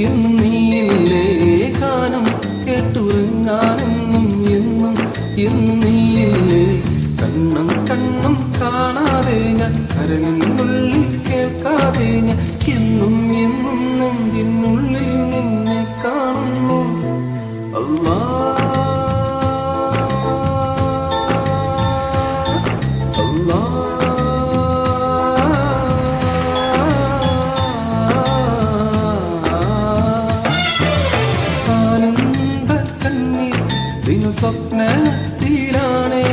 എന്നും നീയില്ലേ ഗാനം കേട്ടുറങ്ങാനെന്നും എന്നും എന്നും നീയില്ലേ കണ്ണം കണ്ണം കാണാതെ ഞാൻ കരളിനുള്ളിൽ കേൾക്കാതെ ഞാൻ എന്നും എന്നും നെഞ്ചിനുള്ളിൽ നിന്നെ കാണുന്നു അല്ലാ അല്ലാ സ്വപ്നത്തിലാണേ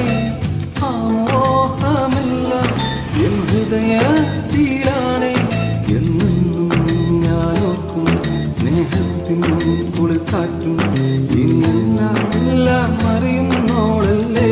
ആ മോഹമെല്ലാം എൻ ഹൃദയത്തിലാണേ എന്നും ഞാനോർക്കും സ്നേഹത്തിൻ കുളിർക്കാറ്റും ഇനിയെല്ലാം എല്ലാം അറിയുന്നോളല്ലേ